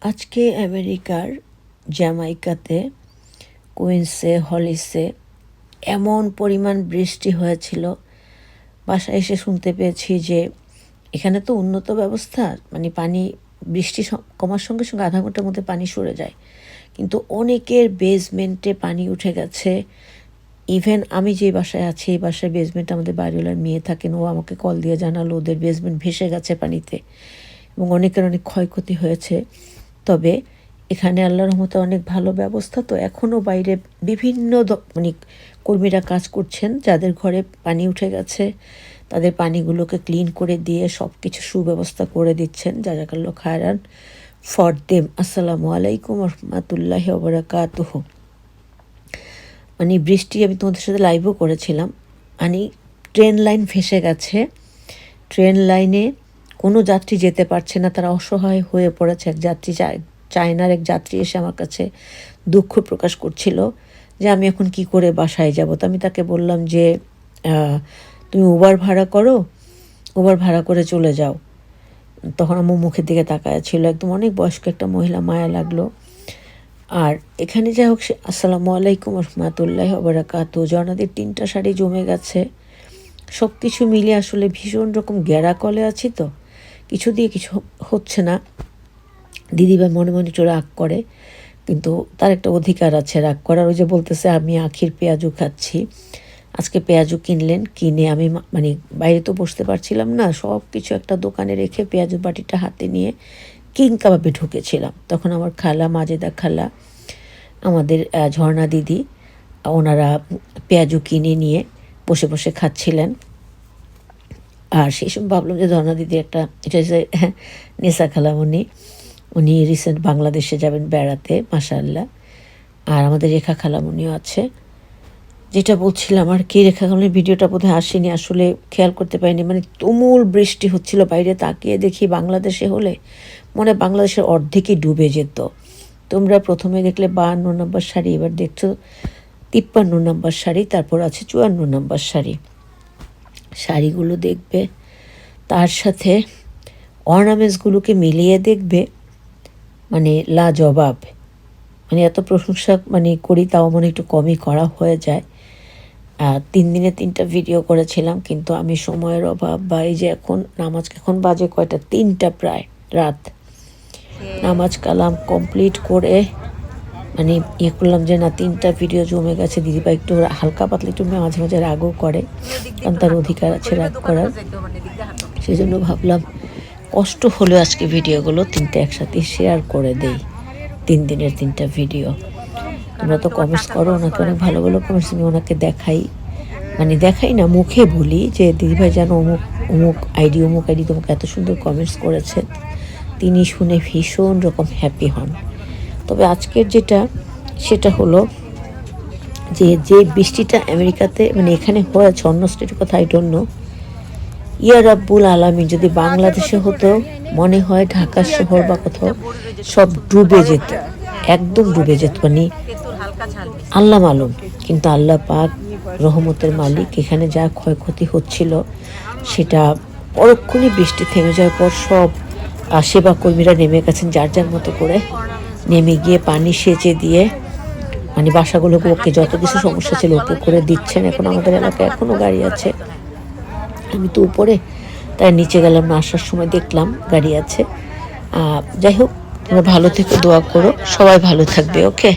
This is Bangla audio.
আজকে আমেরিকার জ্যামাইকাতে কুইন্সে হলিসে এমন পরিমাণ বৃষ্টি হয়েছিল, বাসায় এসে শুনতে পেয়েছি যে এখানে তো উন্নত ব্যবস্থা, মানে পানি বৃষ্টি কমার সঙ্গে সঙ্গে আধা ঘন্টার মধ্যে পানি সরে যায়, কিন্তু অনেকের বেসমেন্টে পানি উঠে গেছে। ইভেন আমি যে বাসায় আছি এই বাসায় বেসমেন্ট আমাদের বাড়িওয়ালার মেয়ে থাকেন, ও আমাকে কল দিয়ে জানালো ওদের বেসমেন্ট ভেসে গেছে পানিতে এবং অনেকের অনেক ক্ষয়ক্ষতি হয়েছে। তবে এখানে আল্লাহর রহমতে অনেক ভালো ব্যবস্থা, তো এখনও বাইরে বিভিন্ন মানে কর্মীরা কাজ করছেন, যাদের ঘরে পানি উঠে গেছে তাদের পানিগুলোকে ক্লিন করে দিয়ে সব কিছু সুব্যবস্থা করে দিচ্ছেন। জাযাকাল্লাহু খায়রান ফর দেম। আসসালামু আলাইকুম রহমতুল্লাহি ওয়া বারাকাতুহু। মানে বৃষ্টি আমি তোমাদের সাথে লাইভও করেছিলাম, মানে ট্রেন লাইন ভেসে গেছে, ট্রেন লাইনে কোনো যাত্রী যেতে পারছে না, তারা অসহায় হয়ে পড়েছে। এক যাত্রী চায়নার এক যাত্রী এসে আমার কাছে দুঃখ প্রকাশ করছিল যে আমি এখন কি করে বাসায় যাব। তো আমি তাকে বললাম যে তুমি উবার ভাড়া করো, উবার ভাড়া করে চলে যাও। তখন আমার মুখের দিকে তাকায় ছিল, একদম অনেক বয়স্ক একটা মহিলা, মায়া লাগলো। আর এখানে যাই হোক, আসসালামু আলাইকুম রহমতুল্লাহি ওয়া বারাকাতুহু। জর্নাদের 3টা শাড়ি জমে গেছে, সব কিছু মিলে আসলে ভীষণ রকম গ্যারা কলে আছি, তো কিছু দিয়ে কিছু হচ্ছে না। দিদিভাই মনে মনে একটু রাগ করে, কিন্তু তার একটা অধিকার আছে রাগ করার। ওই যে বলতেছে আমি আখির পেঁয়াজু খাচ্ছি, আজকে পেঁয়াজু কিনলেন, কিনে আমি মানে বাইরে তো বসতে পারছিলাম না, সব কিছু একটা দোকানে রেখে পেঁয়াজুর বাটিটা হাতে নিয়ে কিং কাবাবে ঢুকেছিলাম। তখন আমার খালা, মাজেদা খালা, আমাদের ঝর্ণা দিদি, ওনারা পেঁয়াজু কিনে নিয়ে বসে বসে খাচ্ছিলেন। আর সেই সময় ভাবলাম যে ঝর্ণা দিদি একটা, এটা হচ্ছে নেসা খালামণি, উনি রিসেন্ট বাংলাদেশে যাবেন বেড়াতে মাশাআল্লাহ। আর আমাদের রেখা খালামণিও আছে। যেটা বলছিলাম আর কি, রেখা খালামণির ভিডিওটা বোধহয় আসেনি, আসলে খেয়াল করতে পারিনি। মানে তুমুল বৃষ্টি হচ্ছিল, বাইরে তাকিয়ে দেখি বাংলাদেশে হলে মনে বাংলাদেশের অর্ধেকই ডুবে যেত। তোমরা প্রথমে দেখলে 52 নম্বর শাড়ি, এবার দেখছো 53 নম্বর শাড়ি, তারপর আছে 54 নম্বর শাড়ি। শাড়িগুলো দেখবে, তার সাথে অর্নামেন্টসগুলোকে মিলিয়ে দেখবে, মানে লাজবাব। মানে এত প্রশংসা মানে করি, তাও মনে একটু কমই করা হয়ে যায়। 3 দিনে 3টা ভিডিও করেছিলাম, কিন্তু আমি সময়ের অভাব বা এই যে এখন নামাজ, এখন বাজে কয়টা, 3টা প্রায় রাত, নামাজ কালাম কমপ্লিট করে মানে করলাম যে না 3টা ভিডিও জমে গেছে। দিদিভাই একটু হালকা পাতলা একটু মাঝে মাঝে রাগও করে, কারণ তার অধিকার আছে রাগ করার। সেই জন্য ভাবলাম কষ্ট হলো আজকে ভিডিওগুলো 3টা একসাথে শেয়ার করে দেই, 3 দিনের 3টা ভিডিও। তোমরা তো কমেন্টস করো, ওনাকে অনেক ভালো ভালো কমেন্টস, আমি ওনাকে দেখাই, মানে দেখাই না, মুখে বলি যে দিদিভাই যেন অমুক অমুক আইডি তোমাকে এত সুন্দর কমেন্টস করেছে। তিনি শুনে ভীষণ রকম হ্যাপি হন। তবে আজকের যেটা, সেটা হলো যে বৃষ্টিটা আমেরিকাতে মানে এখানে হয়েছে, অন্য স্টেটের কথা আই ডোন্ট নো, ইয়া রাব্বুল আলামিন যদি বাংলাদেশে হতো, মনে হয় ঢাকা শহর বা কোথাও সব ডুবে যেত, একদম ডুবে যেত, মানে আল্লাহ মালুম। কিন্তু আল্লাহ পাক রহমতের মালিক, এখানে যা ক্ষয়ক্ষতি হচ্ছিল সেটা পরক্ষণে বৃষ্টি থেমে যাওয়ার পর সব সেবা কর্মীরা নেমে গেছেন যার যার মতো করে, নেমে গিয়ে পানি সেচে দিয়ে মানে বাসাগুলোকে ওকে যত কিছু সমস্যা ছিল ওকে করে দিচ্ছেন। এখন আমাদের এলাকায় এখনও গাড়ি আছে, আমি তো উপরে, তাই নিচে গেলাম না, আসার সময় দেখলাম গাড়ি আছে। যাই হোক, তোমরা ভালো থেকে দোয়া করো, সবাই ভালো থাকবে। ওকে।